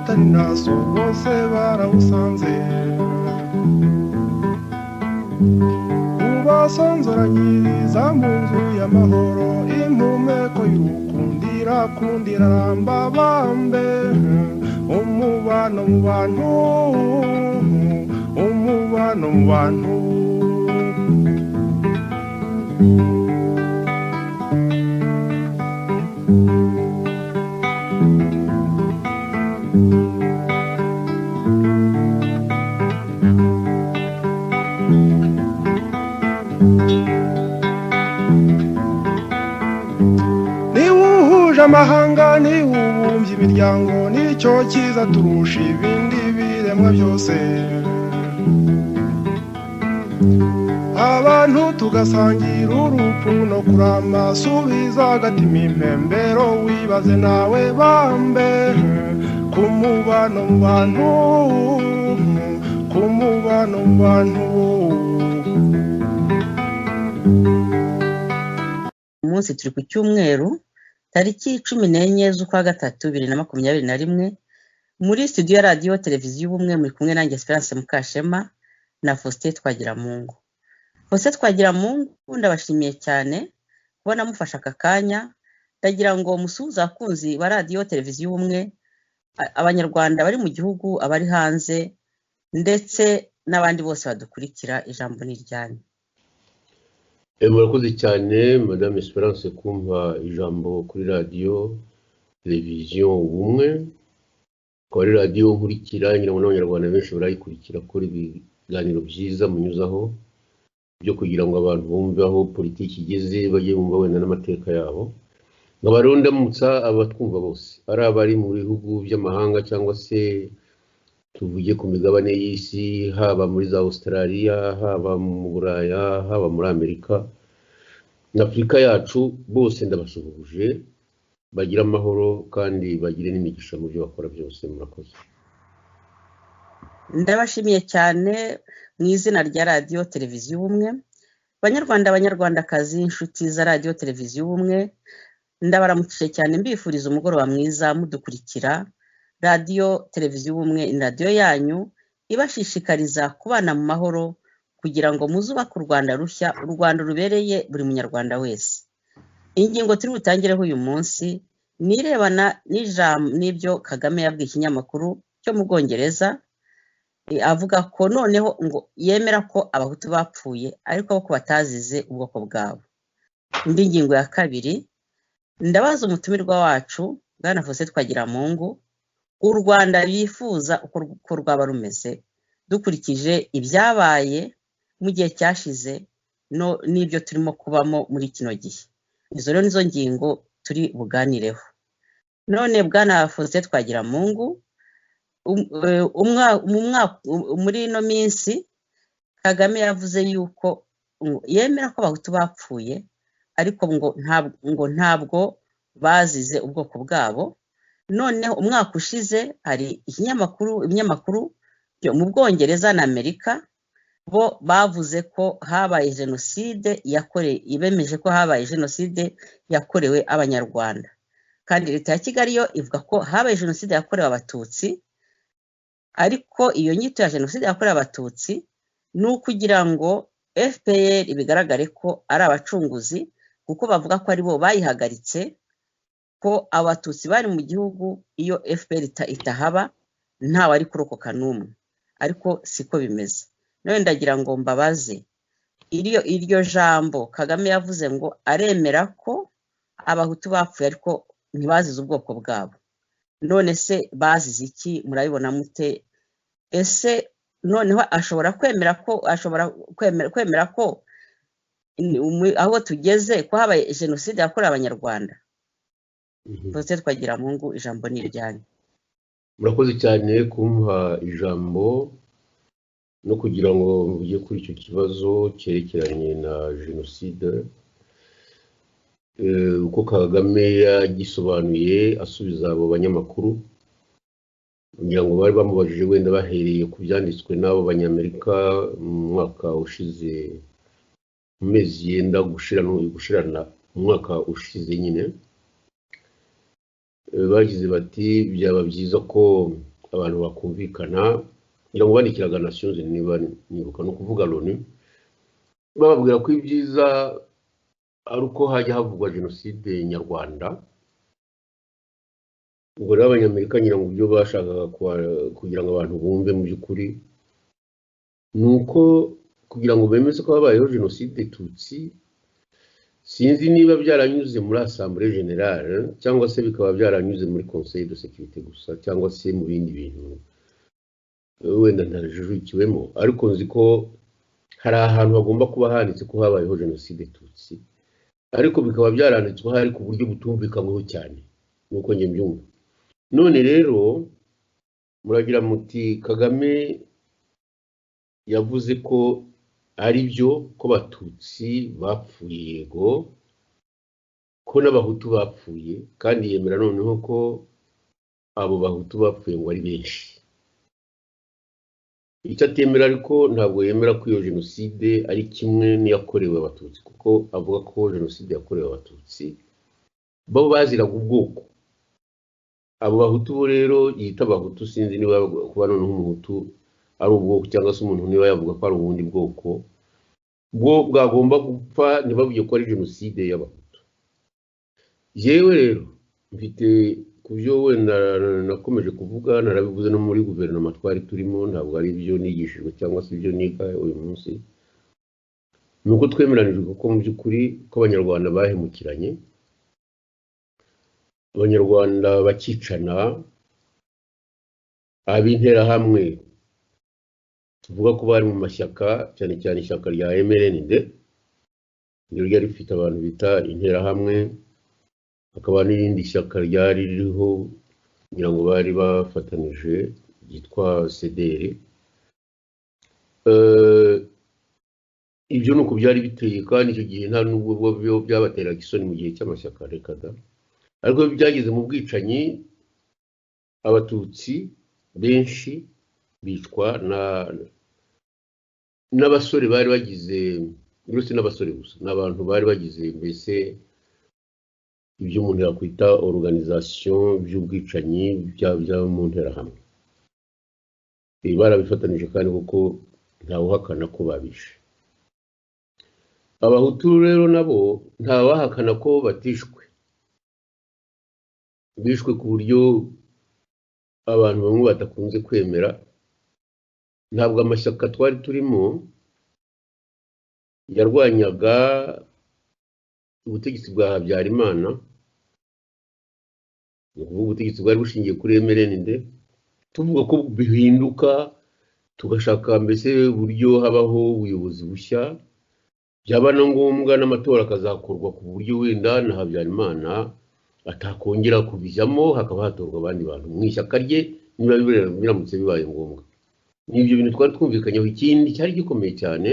atari naso bose barawusanze ubasonzoranyiriza mu nzu y'amahoro impumeko y'urukundira kundira ramba bambe umubano mu bantu umubano mu bantu amahanga ni ubumbye imiryango nicyo cyiza turusha ibindi biremwa byose abantu tugasangira urupfu no kurama subiza agatima impembero wibaze nawe bambe ku mubano mu bantu ku mubano mu bantu. Umunsi turi ku cyumweru tariki 14 z'ukwa gatatu 2021 muri studio ya radio televiziyo ubumwe muri kumwe nanjye Esperance Mukashema na Faustin Twagiramungu. Faustin Twagiramungu ndabashimiye cyane kubona mufasha akakanya, ndagira ngo musuhuza akunzi ba radio televiziyo ubumwe, abanyarwanda bari mu gihugu, abari hanze ndetse n'abandi bose badukurikira. Ijambo ni ryanyu. Murakoze cyane Madame Esperance kumpa ijambo kuri radio televiziyo ubumwe. Kuri radio nkurikira ngira ngo n'abanyarwanda benshi barayikurikira kuri ibiganiro byiza munyuzaho byo kugira ngo abantu bumve aho politiki igeze, bajye bumva wenda n'amateka yabo. Ngabarondamutsa abatwumva bose ari abari mu bihugu by'amahanga cyangwa se tuvuge ku migabane y'isi, haba muri za Australia, haba mu Buraya, haba muri Amerika na Afrika yacu, bose ndabasuhuje, bagira amahoro kandi bagire n'imigisha mu byo bakora byose. Murakoze. Ndabashimiye cyane mu izina rya radio televiziyo ubumwe. Banyarwanda banyarwandakazi, inshuti za radio televiziyo ubumwe, ndabaramukije cyane mbifuriza umugoroba mwiza mudukurikira. Radio televiziyo ubumwe ni radio yanyu ibashishikariza kubana mu mahoro kugira ngo muzubake u Rwanda rushya, u Rwanda rubereye buri munyarwanda wese. Ingingo turi butangireho uyu munsi nirebana n'ibyo Kagame yabwiye ikinyamakuru cyo mu Bwongereza, avuga ko noneho ngo yemera ko abahutu bapfuye ariko ko batazize ubwoko bwabo. Indi ngingo ya kabiri, ndabaza umutumirwa wacu Bwana Faustin Twagiramungu, u Rwanda bifuza uko rwaba rumeze dukurikije ibyabaye mu gihe cyashize n'ibyo turimo kubamo muri kino gihe. Izo rero nizo ngingo turi buganireho. None Bwana Faustin Twagiramungu, muri ino minsi Kagame yavuze yuko yemera ko abahutu bapfuye ariko ngo ntabwo bazize ubwoko bwabo. Noneho umwaka ushize hari ibinyamakuru byo mu Bwongereza na Amerika bo bavuze ko habaye jenoside bemeje ko habaye jenoside yakorewe abanyarwanda, kandi leta ya Kigali yo ivuga ko habaye jenoside yakorewe abatutsi. Ariko iyo nyito ya jenoside yakorewe abatutsi ni ukugira ngo FPR bigaragare ko ari abacunguzi, kuko bavuga ko ari bo bayihagaritse, ko abatutsi bari mu gihugu iyo FPR itahaba ntawe ari kurokoka n'umwe. Ariko siko bimeze. None ndagira ngo mbabaze, iryo jambo Kagame yavuze ngo aremera ko abahutu bapfuye ariko ntibazize ubwoko bwabo, none se bazize iki? Murabibona mute? Ese noneho ashobora kwemera ko aho tugeze ko habaye jenoside yakorewe abanyarwanda? Faustin Twagiramungu, ijambo ni ryanyu. Murakoze cyane kumpa ijambo no kugira ngo mvuge kuri icyo kibazo cyerekeranye na jenoside. Uko Kagame yagisobanuye asubiza abo banyamakuru, kugira ngo bari bamubajije wenda bahereye ku byanditswe n'abo banyamerika mu mwaka ushize, mu mezi yenda gushirana umwaka ushize nyine. Bagize bati byaba byiza ko abantu bakumvikana kugira ngo bandikiraga Nations Unies niba nibuka no kuvuga Loni bababwira ko ibyiza ari uko hajya havugwa jenoside nyarwanda. Ubwo rero abanyamerika ngira ngo ibyo bashakaga kugira ngo abantu bumve mu by'ukuri ni uko kugira ngo bemeze ko habayeho jenoside tutsi, sinzi niba byaranyuze muri Assemblée Générale cyangwa se bikaba byaranyuze muri Conseil de Sécurité gusa cyangwa se mu bindi bintu wenda ntajujukiwemo, ariko nzi ko hari ahantu hagomba kuba handitse ko habayeho jenoside tutsi, ariko bikaba byaranditswe hari ku buryo butumvikanyweho cyane nuko njye mbyumva. None rero muragira muti Kagame yavuze ko ari byo ko Batutsi bapfuye, yego, ko n'Abahutu bapfuye, kandi yemera noneho ko abo Bahutu bapfuye ngo ari benshi. Icyo atemera ariko ntabwo yemera ko iyo jenoside ari kimwe n'iyakorewe Abatutsi, kuko avuga ko jenoside yakorewe Abatutsi bo baziraga ubwoko. Abo Bahutu bo rero yita Abahutu, sinzi niba kuba noneho umuhutu ari ubwoko cyangwa se umuntu niba yavuga ko ari ubundi bwoko bwo bwagomba gupfa ntibavuye ko ari jenoside y'Abahutu. Yewe rero mfite ku byo wenda nakomeje kuvuga, narabivuze no muri guverinoma twari turimo, ntabwo ari ibyo nigishijwe cyangwa se ibyo niga uyu munsi, nuko twemeranijwe ko mu by'ukuri ko Abanyarwanda bahemukiranye, Abanyarwanda bakicana, ab'interahamwe tuvuga ko bari mu mashyaka, cyane cyane ishyaka rya MRND niryo ryari rifite abantu bita interahamwe, hakaba n'irindi shyaka ryari ririho kugira ngo bari bafatanije ryitwa CDR. Ibyo nuko byari biteye, kandi icyo gihe nta nubwo byabateraga isoni mu gihe cy'amashyaka, reka da. Ariko byageze mu bwicanyi, Abatutsi benshi bicwa n'abasore bari bagize, uretse n'abasore gusa, n'abantu bari bagize mbese ibyo umuntu yakwita organisation by'ubwicanyi bya mu nterahamwe. Barabifatanije kandi kuko ntawuhakana ko babishe. Abahutu rero nabo ntawahakana ko bishwe ku buryo abantu bamwe batakunze kwemera. Ntabwo amashyaka twari turimo yarwanyaga ubutegetsi bwa Habyarimana, ubutegetsi bwari bushingiye kuri MRND, tuvuga ko bihinduka tugashaka mbese uburyo habaho ubuyobozi bushya, byaba na ngombwa n'amatora akazakorwa ku buryo wenda na Habyarimana atakongera kubijyamo, hakaba hatorwa abandi bantu mu ishyaka rye niba biramutse bibaye ngombwa. N'ibyo bintu twari twumvikanyeho. Ikindi cyari gikomeye cyane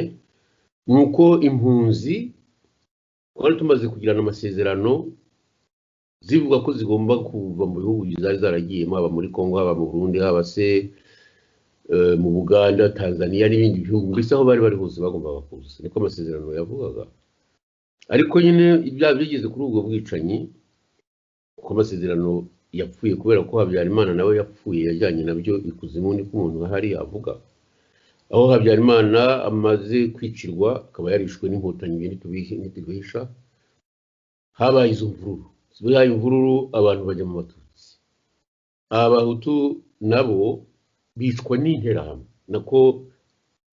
nuko impunzi twari tumaze kugirana amasezerano zivuga ko zigomba kuva mu bihugu zari zaragiyemo, haba muri Kongo, haba mu Burundi, haba se mu Buganda, Tanzania n'ibindi bihugu, mbese aho bari hose bagombaga kuza, niko amasezerano yavugaga. Ariko nyine ibyaha bigeze kuri ubwo bwicanyi, kuko amasezerano yapfuye kubera ko Habyarimana nawe yapfuye, yajyanye nabyo ikuzimu, niko umuntu ahari avuga. Aho Habyarimana amaze kwicirwa akaba yarishwe n'inkotanyi ntitubihisha, habaye izo mvururu. Zibaye imvururu, abantu bajya mu Batutsi. Abahutu nabo bicwa n'interahamwe, nako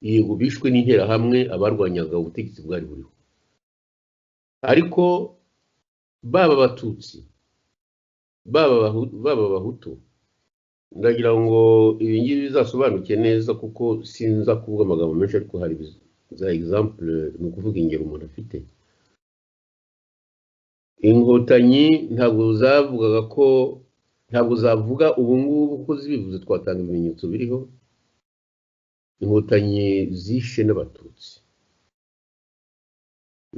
yego bishwe n'interahamwe abarwanyaga ubutegetsi bwari buriho. Ariko baba Abatutsi baba Abahutu, ndagira ngo ibi ngibi bizasobanuke neza kuko sinza kuvuga amagambo menshi, ariko hari za example, ni ukuvuga ingero umuntu afite. Inkotanyi ntabwo zavuga ubu ngubu ko zibivuze twatanga ibimenyetso biriho. Inkotanyi zishe n'Abatutsi,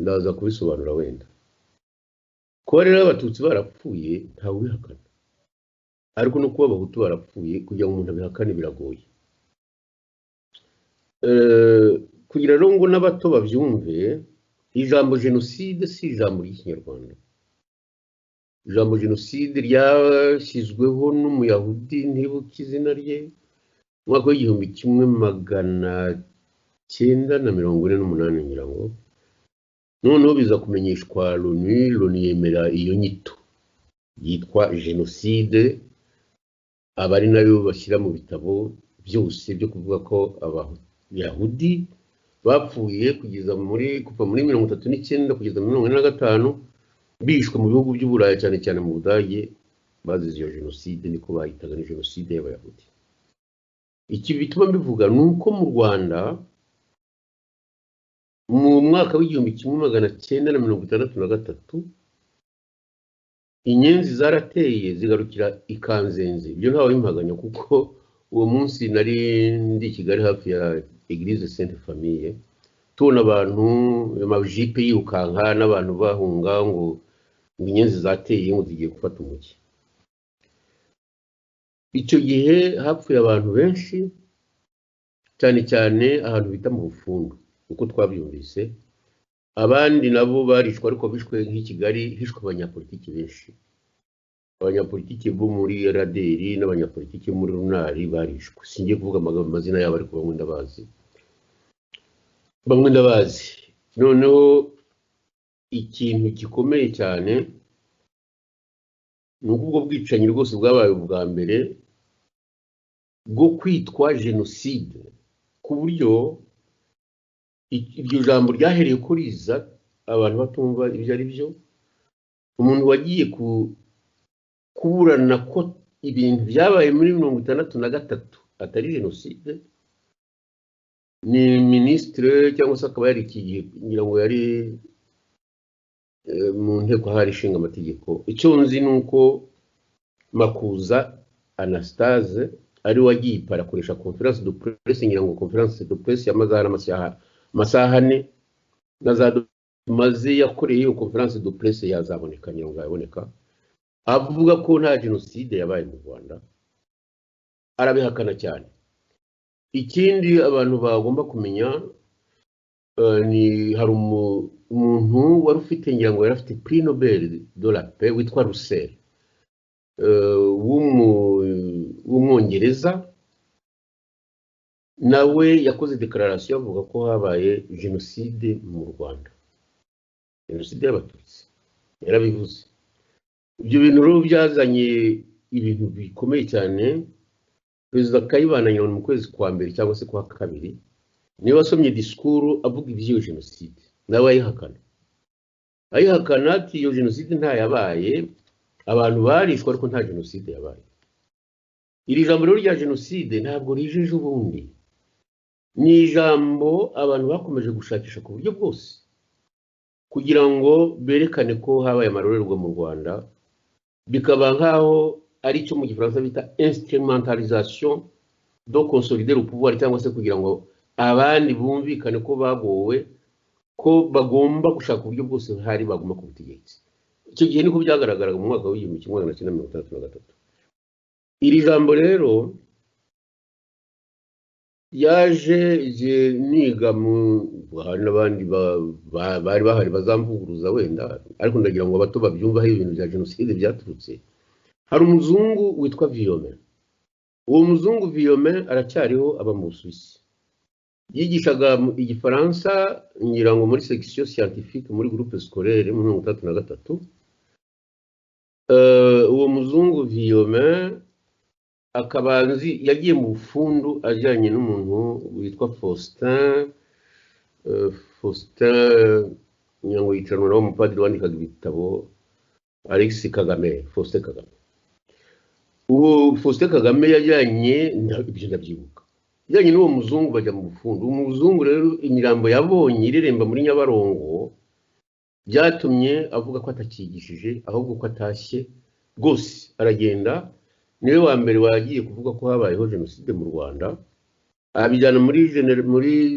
ndaza kubisobanura wenda. Kuba rero Abatutsi barapfuye ntawe ubihakana, ariko no kuba Abahutu barapfuye kugira ngo umuntu abihakane biragoye. Kugira rero ngo n'abato babyumve, ijambo jenoside si ijambo ry'Ikinyarwanda. ijambo jenoside ryashyizweho n'umuyahudi ntibuka izina rye mu mwaka w'1948 ngira ngo, noneho biza kumenyeshwa Loni yemera iyo nyito yitwa jenoside, aba ari nayo bashyira mu bitabo byose byo kuvuga ko abayahudi bapfuye kuva muri 1939 kugeza muri 1945 bishwe mu bihugu by'Uburayi cyane cyane mu Budage, bazize iyo jenoside, niko bahitaga ni jenoside y'abayahudi. Iki bituma mbivuga nuko mu Rwanda mu mwaka w'1963 inyenzi zarateye zigarukira ikanzenze. Ibyo ntawe bimpaganya kuko uwo munsi nari ndi Kigali hafi ya Église Sainte Famille, tubona abantu amajipe yirukanka n'abantu bahunga ngo inyenzi zateye ngo zigiye gufata umujyi. Icyo gihe hapfuye abantu benshi cyane cyane ahantu bita mu Bufundu uko twabyumvise, abandi nabo barishwe, ariko bishwe nk'i Kigali hishwe abanyapolitiki benshi, abanyapolitiki bo muri RADR n'abanyapolitiki muri Runari barishwe. Singiye kuvuga amazina yabo ariko bamwe ndabazi. Noneho ikintu gikomeye cyane ni ubwo bwicanyi rwose bwabaye ubwa mbere bwo kwitwa jenoside, ku buryo iryo jambo ryahereye ko riza abantu batumva ibyo ari byo. Umuntu wagiye kuburana ko ibintu byabaye muri 1963 atari jenoside ni ministre cyangwa se akaba yari iki gihe ngira ngo yari mu nteko hari ishinga amategeko. Icyo nzi nuko Makuza Anastase ari wagiye parakoresha conference de presse, ngira ngo conference de presse yamazana amasaha ane na za maze yakoreye iyo conference de presse yazaboneka, ngira ngo yaboneka, avuga ko nta jenoside yabaye mu Rwanda, arabihakana cyane. Ikindi abantu bagomba kumenya ni hari umuntu wari ufite ngira ngo yari afite Prix Nobel de la Paix witwa Russell w'umwongereza, nawe yakoze declaration avuga ko habaye jenoside mu Rwanda, jenoside y'abatutsi, yarabivuze. Ibyo bintu rero byazanye ibintu bikomeye cyane. Perezida Kayibanda nyine mu kwezi kwa mbere cyangwa se kwa kabiri niwe wasomye disikuru avuga iby'iyo jenoside, nawe ayihakana ati iyo jenoside nta yabaye, abantu barishwe ariko nta jenoside yabaye. Iri jambo rero rya jenoside ntabwo rijeje ubundi, ni ijambo abantu bakomeje gushakisha ku buryo bwose kugira ngo berekane ko habaye amarorerwa mu Rwanda, bikaba nkaho ari cyo mu Gifaransa bita instrumentalisation do consolider le pouvoir, cyangwa se kugira ngo abandi bumvikane ko bagowe, ko bagomba gushaka uburyo bwose hari baguma ku butegetsi. Icyo gihe niko byagaragaraga mu mwaka w'1963. Iri jambo rero yaje niga hari n'abandi bari bahari bazamvuguruza wenda, ariko ndagira ngo abato babyumva aho ibintu bya jenoside byaturutse. Hari umuzungu witwa Villome. Uwo muzungu Villome aracyariho, aba mu Busuwisi, yigishaga igifaransa ngira ngo muri section scientifique muri groupe scolaire mu 1963. Uwo muzungu Villome akabanzi yagiye mu Bufundu ajyanye n'umuntu witwa Faustin nyango yicanwa nawo umupadiri wandikaga ibitabo, Alexis Kagame, Faustin Kagame. Uwo Faustin Kagame yajyanye ibyo ndabyibuka, yajyanye n'uwo muzungu bajya mu Bufundu. Umuzungu rero imirambo yabonye ireremba muri Nyabarongo byatumye avuga ko atakigishije ahubwo ko atashye rwose, aragenda. Niwe wa mbere wagiye kuvuga ko habayeho jenoside mu Rwanda, abijyana muri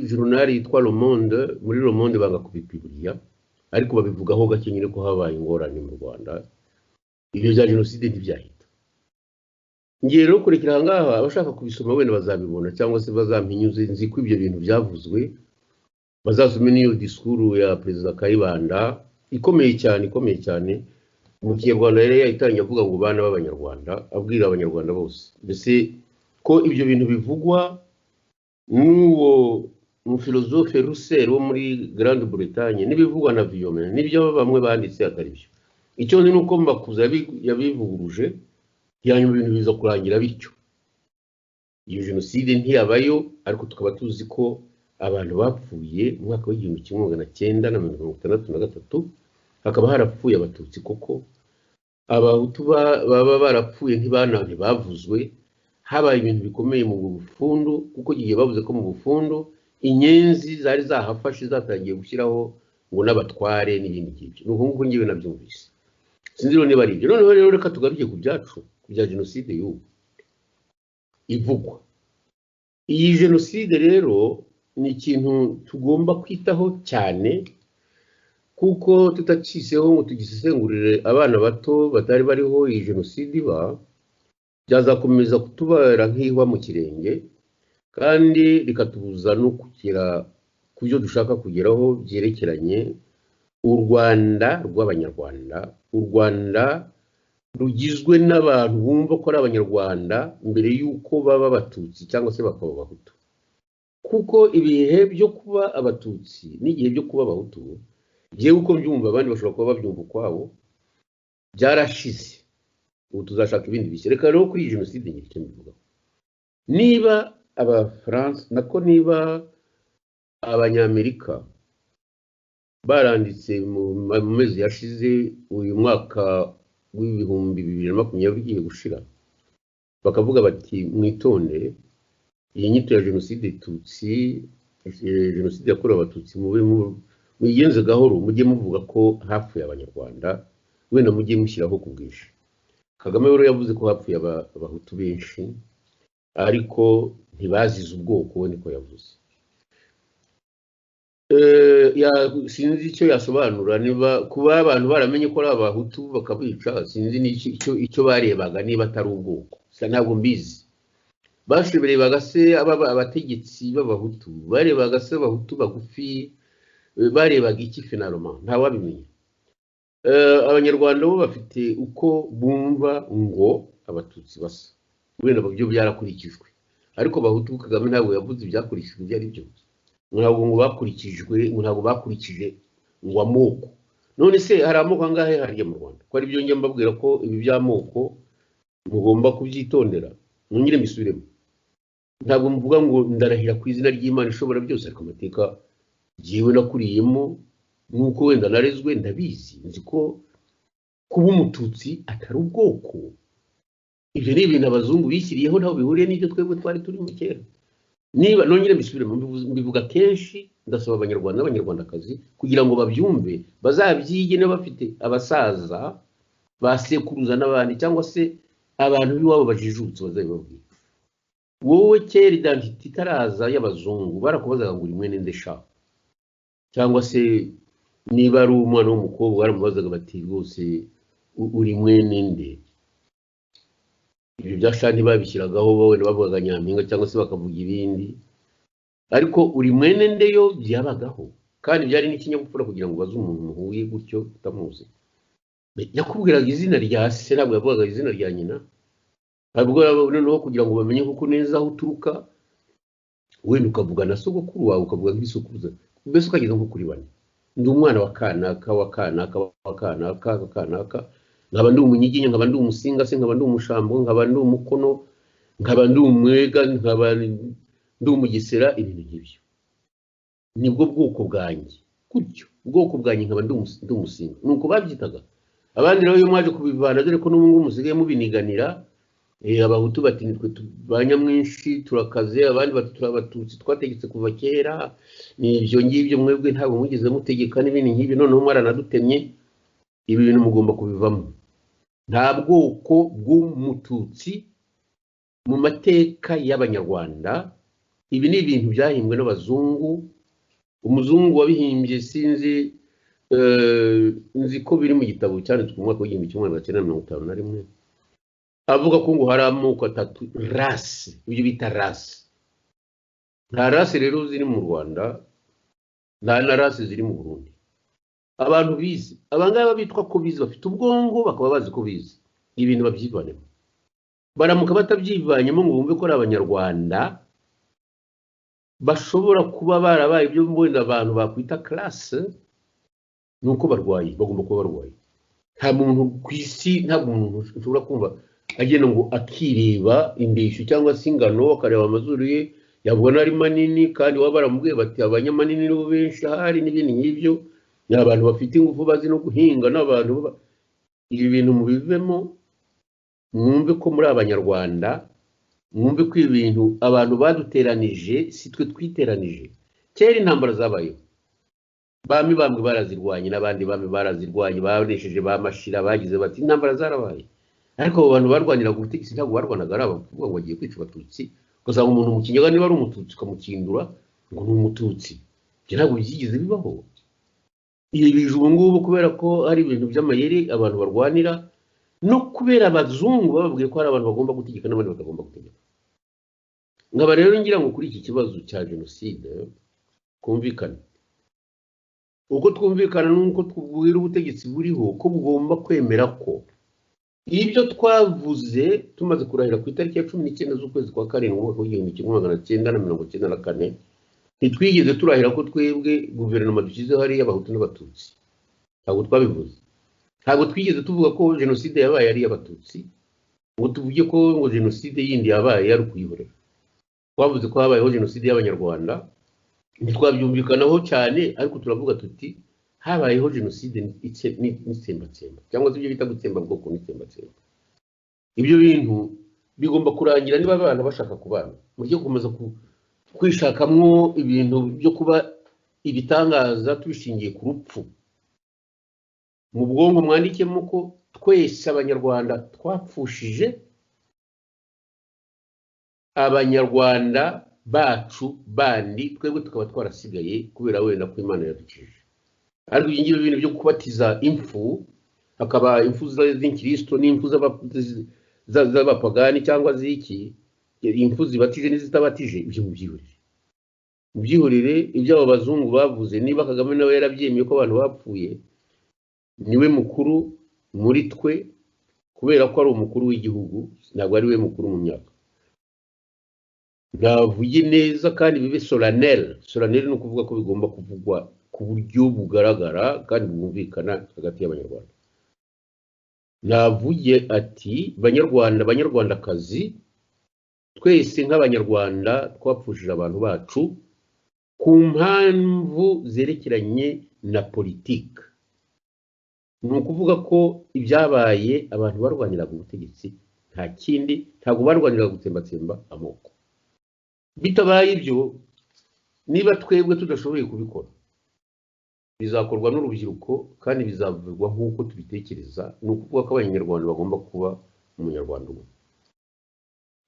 journal yitwa Le Monde. Muri Le Monde banga kubipiburiya, ariko babivugaho gake nyine ko habaye ingorane mu Rwanda, ibyo bya jenoside ntibyahita. Ngiye rero kurekera ahangaha, abashaka kubisoma wenda bazabibona cyangwa se bazampinyuze, nzi ko ibyo bintu byavuzwe, bazasome n'iyo disikuru ya Perezida Kayibanda ikomeye cyane mu Kinyarwanda rero yahitangiye avuga ngo bana b'Abanyarwanda, abwira Abanyarwanda bose. Mbese ko ibyo bintu bivugwa n'uwo umufilozofe Russell wo muri Grande Bretagne n'ibivugwa na Villaume n'ibyo bamwe banditse atari byo. Icyo nzi nuko Makuza yabivuguruje, hanyuma ibintu biza kurangira bityo. Iyo jenoside ntiyabayo, ariko tukaba tuzi ko abantu bapfuye mu mwaka w'1963 hakaba harapfuye Abatutsi koko. Abahutu baba barapfuye ntibavuzwe. Habaye ibintu bikomeye mu Bufundu, kuko giye bavuze ko mu Bufundu inyenzi zari zahafashe zatangiye gushyiraho ngo n'abatware n'ibindi ngibyo. Nuko nguko ngiye nabyumvise. Sinzi niba ari ibyo. Noneho rero reka tugaruke ku byacu, ku bya jenoside y'ubu ivugwa. Iyi jenoside rero ni ikintu tugomba kwitaho cyane, kuko tutaciseho ngo tugisesengurire abana bato batari bariho iyi jenoside iba, byazakomeza kutubara nk'ihwa mu kirenge, kandi rikatubuza no kugera ku byo dushaka kugeraho byerekeranye u Rwanda rw'Abanyarwanda, u Rwanda rugizwe n'abantu bumva ko ari Abanyarwanda mbere y'uko baba Abatutsi cyangwa se bakaba Abahutu. Kuko ibihe byo kuba Abatutsi n'igihe byo kuba Abahutu, jewe uko mbyumva, abandi bashobora kuba babyumva ukwabo, byarashize. Ubu tuzashaka ibindi bishya. Reka rero kuri iyi jenoside ngira icyo mbivuga. Niba Abafaransa niba Abanyamerika baranditse mu mezi yashize uyu mwaka w'ibihumbi 2020 ugiye gushira, bakavuga bati mwitonde, iyi nyito ya jenoside Tutsi, jenoside yakorewe Abatutsi, muyigenze gahoro, mujye muvuga ko hapfuye Abanyarwanda, wenda mujye mushyiraho ku bwinshi. Kagame rero yavuze ko hapfuye Abahutu benshi, ariko ntibazize ubwoko, we niko yavuze. Sinzi icyo yasobanura, niba kuba abantu baramenye ko ari Abahutu bakabica, sinzi icyo barebaga niba atari ubwoko, ntabwo mbizi. Bashoberebaga se abategetsi b'Abahutu, barebaga se Abahutu bagufi, barebaga iki finalement? Nta wabimenya. Abanyarwanda bo bafite uko bumva ngo Abatutsi basa, wenda byo byarakurikijwe, ariko Abahutu Kagame ntabwo yavuze ibyakurikijwe ibyo ari byo. Ntabwo bakurikije ngo amoko. None se hari amoko angahe hariya mu Rwanda? Ko ari byo njye mbabwira ko ibi by'amoko mugomba kubyitondera. Mwongere mbisubiremo. Ntabwo mvuga ngo ndarahira ku izina ry'Imana ishobora byose, ariko amateka jewe nakuriyemo, nuko wenda narezwe ndabizi, nzi ko kuba Umututsi atari ubwoko. Ibyo ni ibintu abazungu bishyiriyeho, ntaho bihuriye n'ibyo twebwe twari turi mu kera. Niba nongere mbisubiremo, mbivuga kenshi, ndasaba Abanyarwanda n'Abanyarwandakazi kugira ngo babyumve, bazabyige niba bafite abasaza basekuruza n'abandi, cyangwa se abantu b'iwabo bajijutse bazabibabwira. Wowe kera identity itaraza y'abazungu barakubazaga ngo uri mwene nde sha, cyangwa se niba ari umwana w'umukobwa baramubazaga bati rwose uri mwene nde. Ibi byashandi babishyiragaho wowe bavugaga Nyampinga cyangwa se bakavuga ibindi, ariko uri mwene nde yo byabagaho, kandi byari n'ikinyabupfura kugira ngo baze umuntu muhuye gutyo utamuzi. Yakubwiraga izina rya se, ntabwo yavugaga izina rya nyina. Ntabwo noneho kugira ngo bamenye kuko neza aho uturuka, wenda ukavuga na sogokuru wawe, ukavuga nk'isokuruza, mbese ukageza nko kuri bane. Ndi umwana wa kanaka wa kanaka wa kanaka wa kanaka, nkaba ndi Umunyiginya, nkaba ndi Umusinga se, nkaba ndi Umushambo, nkaba ndi Umukono, nkaba ndi Umwega, nkaba ndi Umugesera, ibintu nk'ibyo. Nibwo bwoko bwanjye. Gutyo ubwoko bwanjye nkaba ndi Umusinga. Nuko babyitaga. Abandi rero iyo mwaje kubivana, dore ko n'ubu ngubu musigaye mubiniganira, Abahutu bati nitwe banyamwinshi turakaze, abandi bati turabatutsi twategetse kuva kera, n'ibyo ngibyo mwebwe ntabwo mwigeze mutegeka n'ibindi nk'ibyo, noneho mwaranadutemye. Ibi bintu mugomba kubivamo. Nta bwoko bw'Umututsi mu mateka y'Abanyarwanda. Ibi ni ibintu byahimbwe n'abazungu. Umuzungu wabihimbye sinzi, nzi ko biri mu gitabo cyanditswe mu mwaka w'1951, avuga ko ngo hari amoko atatu rase, ibyo bita rase. Nta rase rero ziri mu Rwanda, nta na rase ziri mu Burundi. abantu bize abangaba bitwa ko bize bafite ubwongo bakaba bazi ko bize ibintu babyivanemo baramuka batabyivanyemo ngo bumve ko ari abanyarwanda bashobora kuba barabaye ibyo mbona abantu bakwita classe nuko barwaye bagomba kuba barwaye nta muntu ku isi nta muntu ushobora kumva agenda ngo akireba indeshyo cyangwa se ingano akareba amazuru ye yabona ari manini kandi waba baramubwiye bati abanyamanini nibo benshi ahari n'ibindi nk'ibyo ni abantu bafite ingufu bazi no guhinga n'abantu ibi bintu mubivemo mwumve ko muri abanyarwanda mwumve ko ibintu abantu baduteranije si twe twiteranije kera intambara zabayeho bami bamwe barazirwanye n'abandi bami barazirwanye banesheje bamashira bagize bati intambara zarabaye ariko abo bantu barwanira gutegeka ntabwo barwanaga ari abavuga ngo bagiye kwica abatutsi ugasanga umuntu mu kinyaga niba ari umututsi ukamukindura ngo ni umututsi ibyo ntabwo byigeze bibaho ibi bije ubu ngubu kubera ko hari ibintu by'amayeri abantu barwanira no kubera abazungu bababwiye ko hari abantu bagomba gutegeka n'abandi batagomba gutegeka nkaba rero ngira ngo kuri iki kibazo cya jenoside kumvikana uko twumvikana nuko twubwira ubutegetsi buriho ko bugomba kwemera ko ibyo twavuze tumaze kurahira ku itariki ya 19 z'ukwezi kwa karindwi umwaka w'1994 ntitwigeze turahira ko twebwe guverinoma dushyizeho hariya abahutu n'abatutsi ntabwo twabivuze ntabwo twigeze tuvuga ko jenoside yabaye ari y'abatutsi ngo tuvuge ko ngo jenoside yindi yabaye yari ukuyihorera twavuze ko habayeho jenoside y'abanyarwanda ntitwabyumvikanaho cyane ariko turavuga tuti habayeho jenoside n'itsembatsemba cyangwa se ibyo bita gutsemba bwoko n'itsembatsemba ibyo bintu bigomba kurangira niba abana bashaka kubana mujye gukomeza kwishakamwo ibintu byo kuba ibitangaza tubishingiye ku rupfu mu bwongo mwandikemo ko twese abanyarwanda twapfushije abanyarwanda bacu bandi twebwe tukaba twarasigaye kubera wenda ko Imana yadukije ariko ibyo bintu byo kubatiza impfu akaba impfu z'inkristo n'imfu z'abapagani cyangwa ziki impfu zibatije n'izitabatije ibyo mubyihorere ibyo abo bazungu bavuze niba Kagame nawe yarabyemeye ko abantu bapfuye niwe mukuru muri twe kubera ko ari umukuru w'igihugu ntabwo ari we mukuru mu myaka navuye neza kandi bibe solennel ni ukuvuga ko bigomba kuvugwa ku buryo bugaragara kandi bwumvikana hagati y'abanyarwanda navuye ati banyarwandakazi twese nk'abanyarwanda twapfushije abantu bacu ku mpamvu zerekeranye na politiki ni ukuvuga ko ibyabaye abantu barwaniraga ubutegetsi nta kindi ntabwo barwaniraga gutsembatsemba amoko bitabaye ibyo niba twebwe tudashoboye kubikora bizakorwa n'urubyiruko kandi bizavugwa nk'uko tubitekereza ni ukuvuga ko abanyarwanda bagomba kuba umunyarwanda umwe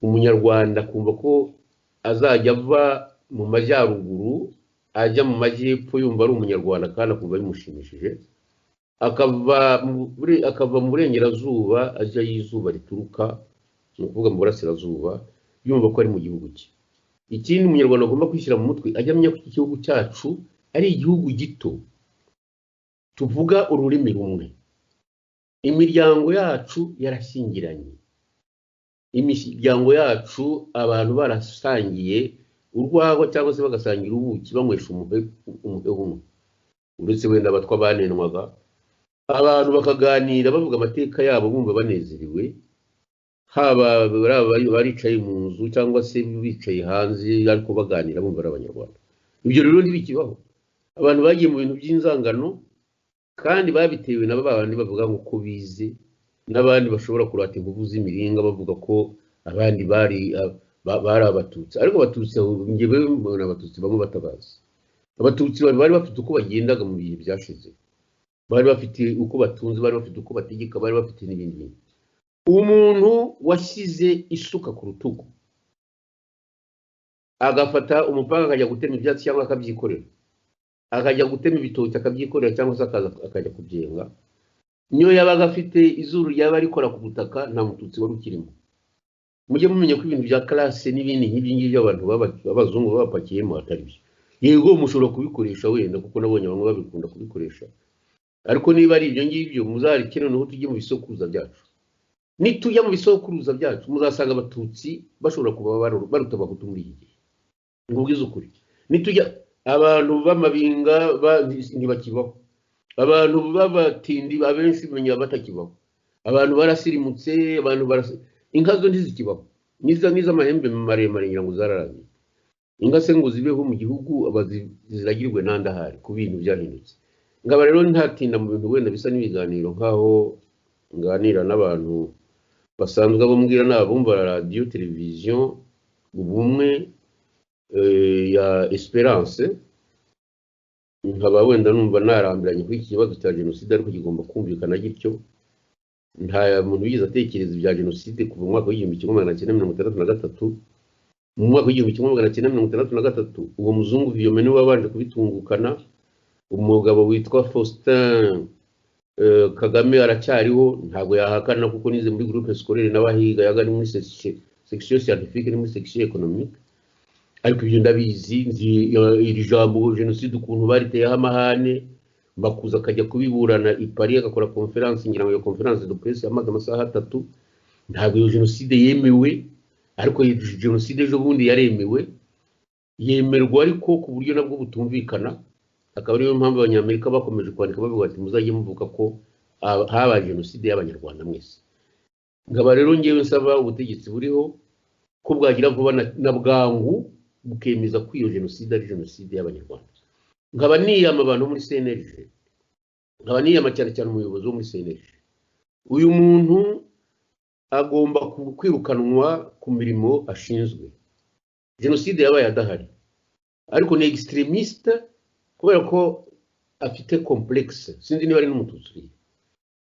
umunyarwanda kumva ko azajya ava mu majyaruguru ajya mu majyepfo yumva ari umunyarwanda kandi akumva bimushimishije akava mu burengerazuba ajya y'izuba rituruka ni ukuvuga mu burasirazuba yumva ko ari mu gihugu cye ikindi umunyarwanda agomba kwishyira mu mutwe ajya amenya ko iki gihugu cyacu ari igihugu gito tuvuga ururimi rumwe imiryango yacu yarashyingiranye imiryango yacu abantu barasangiye urwagwa cyangwa se bagasangira ubuki banywesha umuheho umwe uretse wenda abatwa banenwaga abantu bakaganira bavuga amateka yabo bumva banezerewe haba baricaye mu nzu cyangwa se bicaye hanze ariko baganira bumva ari abanyarwanda ibyo rero ntibikibaho abantu bagiye mu bintu by'inzangano kandi babitewe na babandi bavuga ngo ko bize n'abandi bashobora kurata ingufu z'imiringa bavuga ko abandi bari abatutsi ariko abatutsi ngewe mbona abatutsi bamwe batabazi abatutsi bari bafite uko bagendaga mu bihe byashize bari bafite uko batunze bari bafite uko bategeka bari bafite n'ibindi bintu umuntu washyize isuka ku rutugu agafata umupanga akajya gutema ibyatsi cyangwa akabyikorera akajya gutema ibitoki akabyikorera cyangwa se akajya kubyenga niyo yabaga afite izuru yaba rikora ku butaka nta mututsi wari ukirimo mujye mumenya ko ibintu bya classe n'ibindi nk'ibyo ngibyo abantu b'abazungu babapakiyemo atari byo yego mushobora kubikoresha wenda kuko nabonye bamwe babikunda kubikoresha ariko niba ari ibyo ngibyo muzarikene noneho tujye mu bisokuruza byacu. Nitujya mu bisokuruza byacu muzasanga abatutsi bashobora kuba baruta abahutu muri iki gihe. Ngubwiza ukuri. Nitujya abantu b'amabinga ntibakibaho, abantu b'abatindi abenshi bamenya batakibaho, abantu barasirimutse, abantu inka zo ntizikibaho, n'iz'amahembe maremare ngira ngo zararaye. Inka se ngo zibeho mu gihugu ziragirwe n'andahari ku bintu byahindutse. Ngaba rero ntatinda mu bintu wenda bisa n'ibiganiro nkaho nganira n'abantu basanzwe abambwira n'abumva radio television ubumwe ya Esperance. Nkaba wenda numva narambiranye kuri iki kibazo cya genocide, ariko kigomba kumvikana gityo. Nta muntu yize atekereza ibya genocide kuva mu mwaka w'1963. Mu mwaka w'1963 uwo muzungu Viyomene wabanje kubitungukana. Umugabo witwa Faustin Kagame aracyariho, ntabwo yahakana kuko nize muri groupe scolaire n'abahiga yaga ni muri section scientifique ni muri section économique. Ariko ibyo ndabizi iri jambo genocide ukuntu bariteyeho amahane, bakuza akajya kubiburana i Paris agakora conference, ngira ngo iyo conference de presse yamaze amasaha 3. Ntabwo iyo genocide yemewe, ariko genocide ejo bundi yaremewe, yemerwa ariko ku buryo nabwo butumvikana. Akaba ariyo mpamvu abanyamerika bakomeje kwandika bavuga ati muzajye muvuga ko haba genocide y'abanyarwanda mwese. Ngaba rero ngewe nsaba ubutegetsi buriho ko bwagira vuba na bwangu bukemeza ko iyo genocide ari genocide y'abanyarwanda. Nkaba niyama abantu muri CNLG, nkaba niyama cyane cyane umuyobozi wo muri CNLG. Uyu muntu agomba kwirukanwa ku mirimo ashinzwe. Genocide yabaye adahari, ariko ni extremiste kubera ko afite complexe. Sinzi niba ari n'umututsi,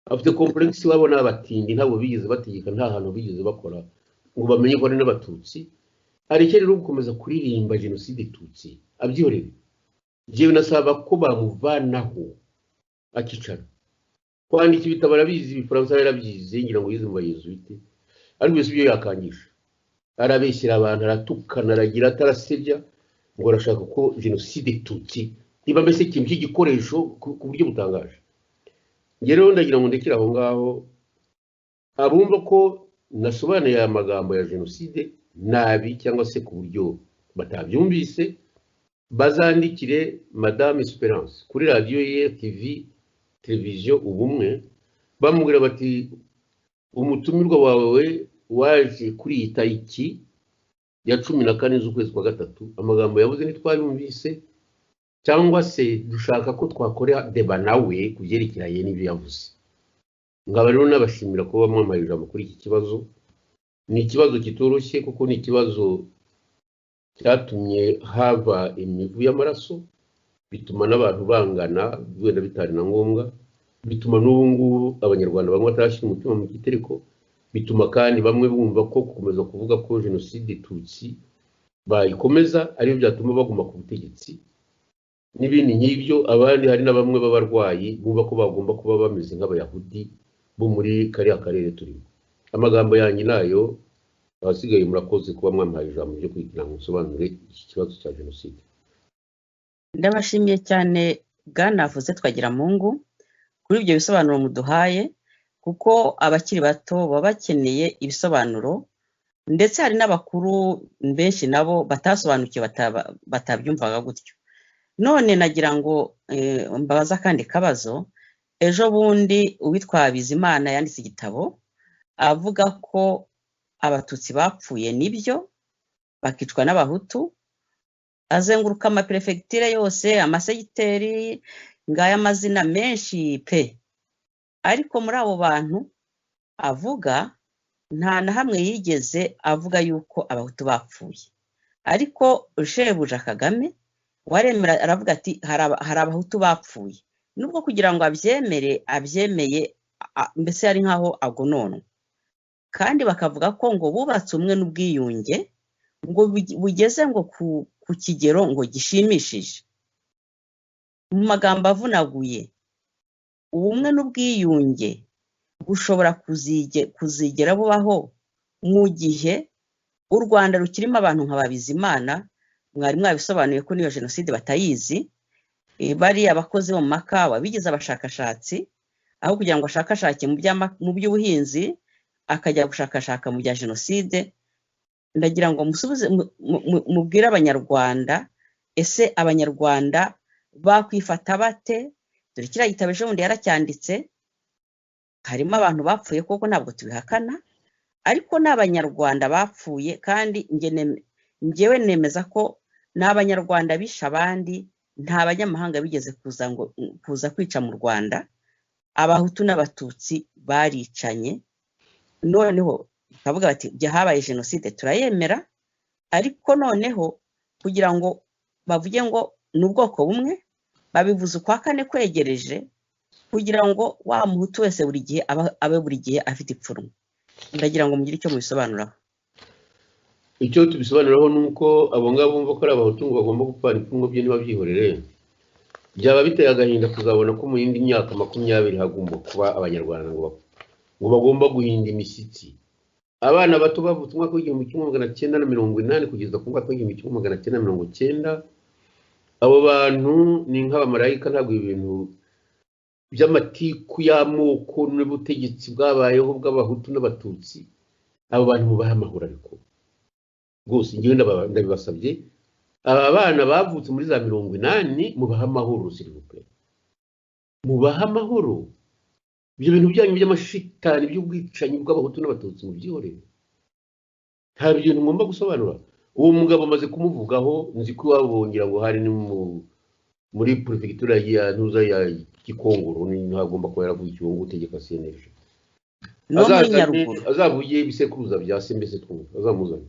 afite complexe wabo n'abatindi ntabwo bigeze bategeka, nta hantu bigeze bakora ngo bamenye ko ari n'abatutsi. Areke rero gukomeza kuririmba genocide tutsi, abyihorere. Jewe nasaba ko bamuvanaho akicara. Kwandika ibitabo arabizi, ibifaransa yarabyize, ngira ngo yize mu bayezuite, ariko byose byo yakangisha. Arabeshyira abantu, aratukana, aragira atarasebya ngo arashaka ko genocide tutsi iba mbese ikintu cy'igikoresho ku buryo butangaje. Nge rero ndagira ngo ndekire aho ngaho, abumva ko nasobanuye aya magambo ya genocide nabi cyangwa se ku buryo batabyumvise, bazandikire Madame Esperance kuri radio ye TV televiziyo ubumwe, bamubwira bati umutumirwa wawe waje kuri iyi tariki ya 14 z'ukwezi kwa gatatu, amagambo yavuze ntitwayumvise, cyangwa se dushaka ko twakora deba nawe kubyerekeranye n'ibyo yavuze. Ngaba rero nabashimira ko bamwamaye ijambo kuri iki kibazo. Ni ikibazo kitoroshye kuko ni ikibazo cyatumye hava imivu y'amaraso, bituma n'abantu bangana wenda bitari na ngombwa, bituma n'ubu ngubu abanyarwanda bamwe batarashyira umutima mu gitereko, bituma kandi bamwe bumva ko gukomeza kuvuga ko genocide tutsi bayikomeza ariyo byatuma baguma ku butegetsi n'ibindi nk'ibyo. Abandi hari na bamwe b'abarwayi bumva ko bagomba kuba bameze nk'abayahudi bo muri kariya karere turimo. Amagambo yanjye nayo, abasigaye murakoze kuba mwampaye ijambo ryo kugira ngo nsobanure iki kibazo cya genocide. Ndabashimiye cyane bwanavuze Twagiramungu kuri ibyo bisobanuro muduhaye, kuko abakiri bato baba bakeneye ibisobanuro, ndetse hari n'abakuru benshi nabo batasobanukiwe batabyumvaga gutyo. None nagira ngo mbabaza kandi kabazo. Ejo bundi uwitwa Bizimana yanditse igitabo avuga ko abatutsi bapfuye nibyo bakicwa n'abahutu, azenguruka amaprefecture yose, amasegiteri, ngaya amazina menshi pe. Ariko muri abo bantu avuga nta na hamwe yigeze avuga yuko abahutu bapfuye. Ariko Shebuja Kagame waremera aravuga ati hari abahutu bapfuye, nubwo kugira ngo abyemeye mbese ari nkaho agononwa. Kandi bakavuga ko ngo bubatse umwe n'ubwiyunge, ngo bugeze ngo ku kigero ngo gishimishije. Mu magambo avunaguye, ubumwe n'ubwiyunge bushobora kuzigera bubaho mu gihe u Rwanda rukirimo abantu nka Bizimana, mwari mwabisobanuye ko niyo genocide batayizi, bari abakozi bo mu makawa bigize abashakashatsi aho kugira ngo ashakashake mu by'ubuhinzi akajya gushakashaka mu bya jenoside. Ndagira ngo musubize mubwire abanyarwanda, ese abanyarwanda bakwifata bate? Dore kiriya gitabo ejo bundi yaracyanditse, harimo abantu bapfuye koko ntabwo tubihakana, ariko n'abanyarwanda bapfuye, kandi njyewe nemeza ko n'abanyarwanda bishe abandi, nta banyamahanga bigeze kuza kwica mu Rwanda. Abahutu n'abatutsi baricanye, noneho bakavuga bati habaye jenoside turayemera, ariko noneho kugira ngo bavuge ngo ni ubwoko bumwe, babivuze ukwa kane kwegereje, kugira ngo wa muhutu wese buri gihe abe buri gihe afite ipfunwe. Ndagira ngo mugire icyo mubisobanuraho. Icyo tubisobanuraho ni uko abo ngabo bumva ko ari abahutu ngo bagomba gupfana ipfunwe bye ntibabyihorere. Byaba biteye agahinda kuzabona ko mu yindi myaka 20 hagomba kuba abanyarwanda ngo bagomba guhinda imishyitsi. Abana bato bavutse umwaka w'1980 kugeza ku mwaka w'1990, abo bantu ni nk'abamarayika, ntabwo ibintu by'amatiku y'amoko n'ubutegetsi bwabayeho bw'abahutu n'abatutsi. Abo bantu mubaha amahoro, ariko rwose ngiye ndabibasabye, aba bana bavutse muri za 80 mubaha amahoro, siribupe mubaha amahoro. Ibyo bintu byanyu by'amashitani by'ubwicanyi bw'abahutu n'abatutsi mu byihorere, nta bintu ngomba gusobanura. Uwo mugabo amaze kumuvugaho, nzi ko wabongera ngo hari ni muri prefecture ya Ntuza ya Gikongoro, ni ntagomba ko yaravuye ikigongo utegeka CNLG. Azavuye ibisekuruza bya Sembese twumva, azamuzana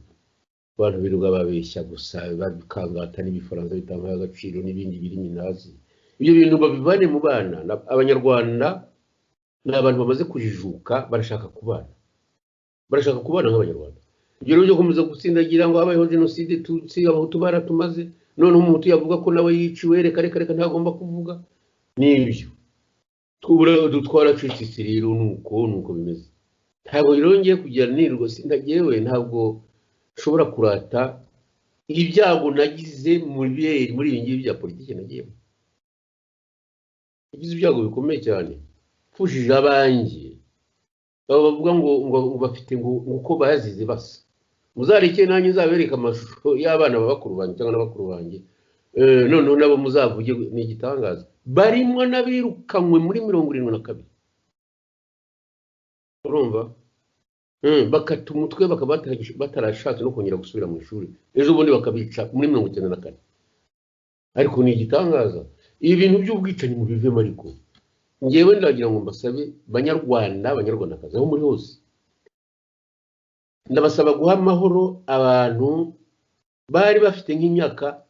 abantu biruga babeshya gusa, babikangata n'ibifaransa bitanga agaciro n'ibindi biri minazi. Ibyo bintu babivane mu bana. Abanyarwanda n'abantu bamaze kujijuka, barashaka kubana nk'abanyarwanda. Ibyo rero byo komeza gutsindagira ngo habayeho jenoside tutsi abahutu baratumaze, noneho umuhutu yavuga ko nawe yiciwe, reka ntagomba kuvuga. Nibyo twaracecetse rero, nuko bimeze. Ntabwo rero ngiye kugira nirwo sindagewe, ntabwo nshobora kurata ibyago nagize muri ibi ngibi bya politiki nagiyemo. Nagize ibyago bikomeye cyane, pfushije abanjye. Abo bavuga ngo bafite ngo uko bazize basa. Muzareke nanjye nzabereka amashusho y'abana babakuru banjye cyangwa n'abakuru banjye, noneho nabo muzavuge ni igitangaza. Barimo n'abirukanywe muri 72, urumva, bakata umutwe bakaba batarashatse no kongera gusubira mu ishuri, ejo bundi bakabica muri 94. Ariko ni igitangaza. Ibi bintu by'ubwicanyi mu bivemo, ariko ngewe ndagira ngo mbasabe banyarwandakazi aho muri hose, ndabasaba guha amahoro abantu bari bafite nk'imyaka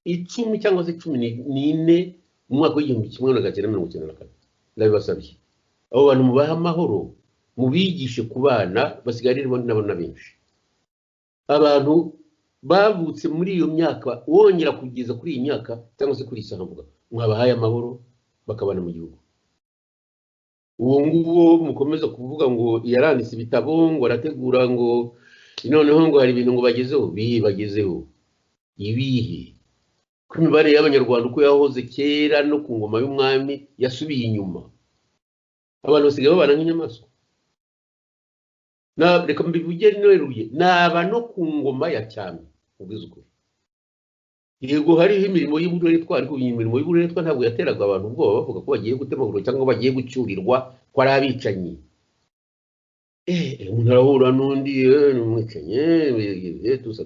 10 cyangwa se 14 mu mwaka w'1994. Ndabibasabye abo bantu mubaha amahoro, mubigishe kubana, basigarire n'abana benshi. Abantu bavutse muri iyo myaka wongera kugeza kuri iyi myaka cyangwa se kuri iyi saha, mvuga mwabahaye amahoro bakabana mu gihugu. Uwo nguwo mukomeza kuvuga ngo yaranditse ibitabo, ngo arategura, ngo noneho ngo hari ibintu ngo bagezeho ibihe ko imibare y'abanyarwanda uko yahoze kera no ku ngoma y'umwami yasubiye inyuma, abantu basigaye babana nk'inyamaswa. Reka mbivuge neruye, naba no ku ngoma ya cyami ubwiza ukuri. Yego hariho imirimo y'uburetwa, ariko imirimo y'uburetwa ntabwo yateraga abantu ubwoba bavuga ko bagiye gutemagura cyangwa bagiye gucyurirwa ko ari abicanyi. Umuntu arahura n'undi n'umwicanyi, tusa.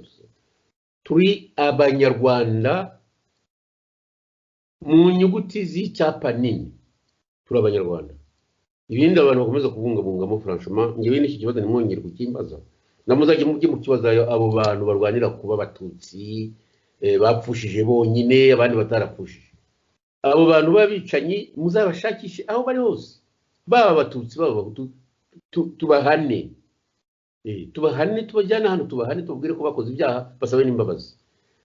Turi abanyarwanda mu nyuguti z'icyapa nini, turi abanyarwanda. Ibindi abantu bakomeza kubungabungamo, franchement ngewe n'iki kibazo nimwongere kukimbaza, namuzajye mujye mu kibazo abo bantu barwanira kuba abatutsi bapfushije bonyine, abandi batarapfushije. Abo bantu babicanyi muzabashakishe aho bari hose, baba abatutsi baba abahutu, tubahane, tubajyana hano, tubahane, tubabwire ko bakoze ibyaha, basabe n'imbabazi.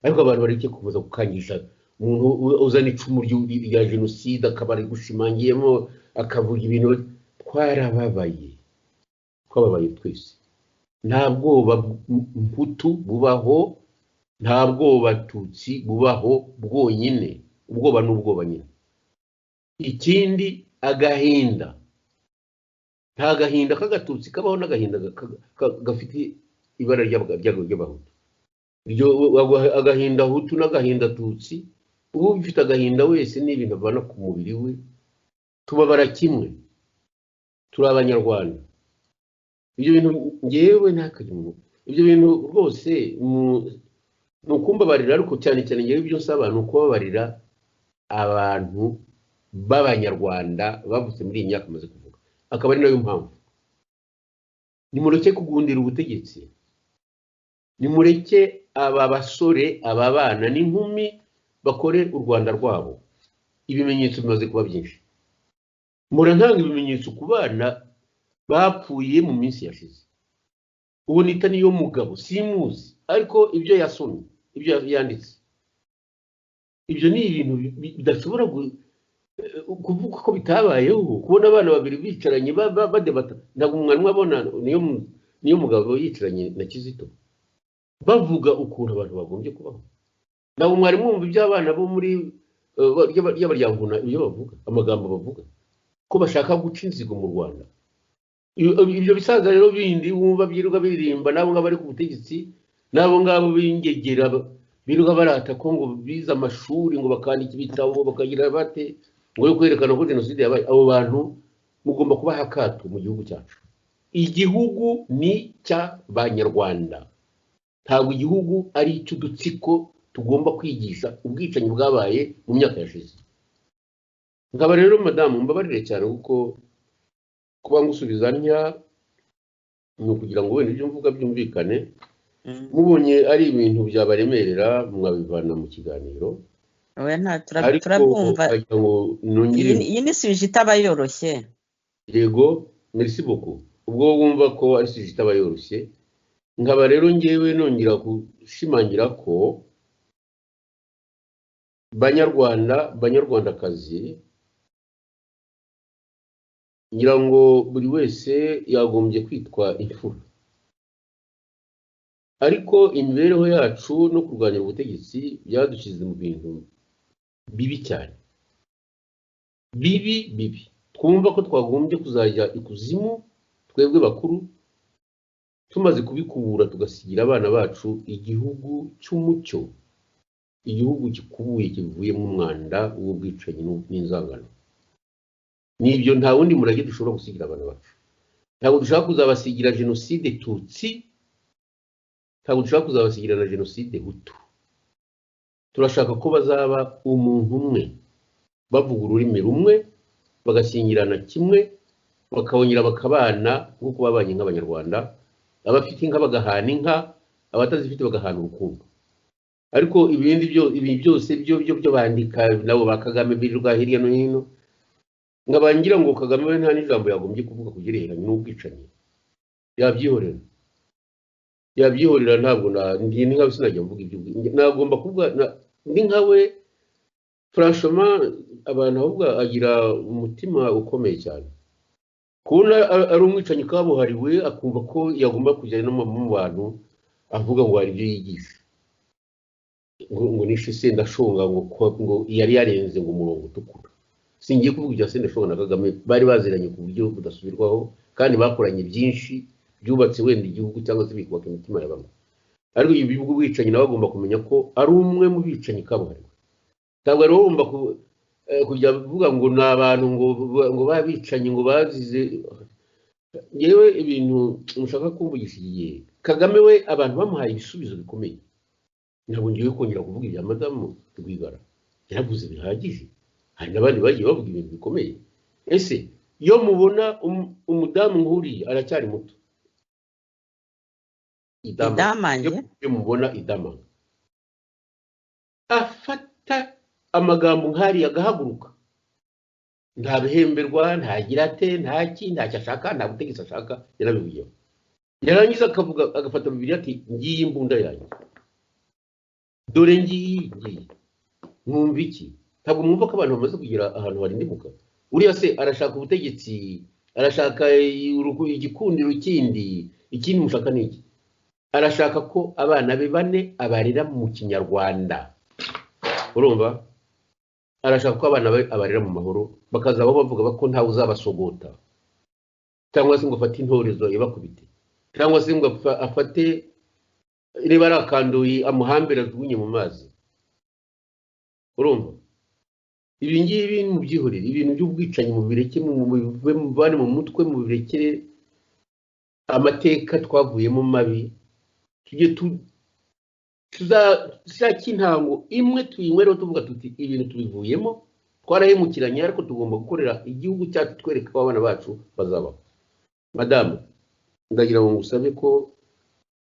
Ariko abantu bareke kuza gukangisha umuntu uzana icumu rya jenoside akaba ari gushimangiyemo akavuga ibintu. Twarababaye twese, nta bwoba mputu bubaho, nta bwoba tutsi bubaho bwonyine. ubwoba n'ubwoba nyine. Ikindi agahinda, nta gahinda k'agatutsi kabaho n'agahinda gafite ibara ry'abahutu. Agahinda hutu n'agahinda tutsi, ubu bifite agahinda wese n'ibintu avana ku mubiri we, tubabara kimwe, turi abanyarwanda. Ibyo bintu ngewe ntakajyemo, ibyo bintu rwose ni ukumbabarira, ariko cyane cyane ngewe ibyo nsaba ni ukubabarira abantu b'abanyarwanda bavutse muri iyi myaka maze kuvuga. Akaba ari nayo mpamvu nimureke kugundira ubutegetsi, nimureke aba basore, aba bana n'inkumi bakore u Rwanda rwabo. Ibimenyetso bimaze kuba byinshi. Murantanga ibimenyetso ku bana bapfuye mu minsi yashize. Ubu nita niyo mugabo simuzi, ariko ibyo yasomye, ibyo yanditse, ibyo ni ibintu bidashobora kuvuga ko bitabayeho. Kubona abana babiri bicaranye badebata, ntabwo umwana abona niyo mugabo yicaranye na Kizito bavuga ukuntu abantu bagombye kubaho. Ntabwo mwari mwumva iby'abana bo muri y'abaryankuna ibyo bavuga, amagambo bavuga ko bashaka guca inzigo mu Rwanda. Ibyo bisaza rero bindi wumva byiruka biririmba, nabo ngabo bari ku butegetsi, nabo ngabo bingegera biruka barata ko ngo bize amashuri, ngo bakandika ibitabo, bakagira bate ngo yo kwerekana ko jenoside yabaye. Abo bantu mugomba kubaha akato mu gihugu cyacu. Igihugu ni cy'abanyarwanda, ntabwo igihugu ari icy'udutsiko tugomba kwigisha ubwicanyi bwabaye mu myaka yashize. Nkaba rero madamu mbabarire cyane, kuko kuba ngusubiza ntya ni ukugira ngo wenda ibyo mvuga byumvikane. Mubonye ari ibintu byabaremerera mwabivana mu kiganiro. Oya nta turabumva. Iyi ni suje itaba yoroshye. Yego, merci beaucoup. Ubwo wumva ko ari suje itaba yoroshye. Nkaba rero ngewe nongera gushimangira ko banyarwandakazi, ngira ngo buri wese yagombye kwitwa imfura. Ariko imibereho yacu no kurwanya ubutegetsi byadushyize mu bintu bibi cyane, bibi. Twumva ko twagombye kuzajya ikuzimu twebwe bakuru, tumaze kubikubura tugasigira abana bacu igihugu cy'umucyo, igihugu gikubuye kivuyemo umwanda w'ubwicanyi n'inzangano. Nibyo nta wundi murage dushobora gusigira abana bacu. Ntabwo dushaka kuzabasigira jenoside tutsi, ntabwo dushaka kuzabasigira na jenoside hutu. Turashaka ko bazaba umuntu umwe, bavuga ururimi rumwe, bagashyingirana kimwe, bakabongera bakabana nk'uko babanye nk'abanyarwanda. Abafite inka bagahana inka, abatazifite bagahana urukundo. Ariko ibi byose byo bandika nabo ba Kagame birirwa hirya no hino, ngabangira ngo Kagame we nta n'ijambo yagombye kuvuga kugereranya n'ubwicanyi. Yabyihorera ntabwo ndi nkawe sinajya mvuga ibyo. Nagomba kuvuga ndi nkawe, franchement abantu ahubwo agira umutima ukomeye cyane. Kubona ari umwicanyi kabuhariwe, akumva ko yagomba kujyana no mu bantu avuga ngo hari ibyo yigisha, ngo nishe Sendashonga ngo yari yarenze ngo umurongo utukura. Singiye kuvuga ibya Sendashonga na Kagame, bari baziranye ku buryo budasubirwaho, kandi bakoranye byinshi byubatse wenda igihugu cyangwa se bikubaka imitima ya bamwe. Ariko ibi bivuga ubwicanyi nawe agomba kumenya ko ari umwe mu bicanyi kabuhariwe. Ntabwo ari wumva kujya kuvuga ngo ni abantu ngo babicanyi ngo bazize. Yewe ibintu mushaka kumvugisha igihe Kagame we abantu bamuhaye ibisubizo bikomeye. Ntabwo ngiye kongera kuvuga ibya madamu Rwigara, yaravuze bihagije. Hari n'abandi bagiye bavuga ibintu bikomeye. Ese iyo mubona umudamu nk'uriya aracyari muto, iyo mubona idamanga afata amagambo nk'ariya agahaguruka, nta bihemberwa, ntagira ate, ntacyo ashaka, nta butegetsi ashaka, yarabivuyeho. Yarangiza akavuga, agafata Bibiliya ati ngiyi imbunda yanjye, dore ngiyi mwumva iki? Ntabwo mwumva ko abantu bamaze kugira ahantu harindimuka? Uriya se arashaka ubutegetsi, arashaka igikundiro ikindi mushaka n'iki? Arashaka ko abana be bane abarira mu Kinyarwanda. Urumva? arashaka ko abana be abarera mu mahoro bakazaba bavuga ko ntawe uzabasogota cyangwa se ngo afate intorezo ibakubite cyangwa se ngo afate niba ari akandoyi amuhambira ajugunye mu mazi. Urumva ibi ngibi mu byihorere ibintu by'ubwicanyi mu bireke mu bane mu mutwe mu birekere amateka twavuyemo mabi tujye tuzashaka intango imwe tuyinywero tuvuga tuti ibintu tubivuyemo twarahemukiranye ariko tugomba gukorera igihugu cyacu twereka abana bacu bazabaho. Madamu ndagira ngo ngusabe ko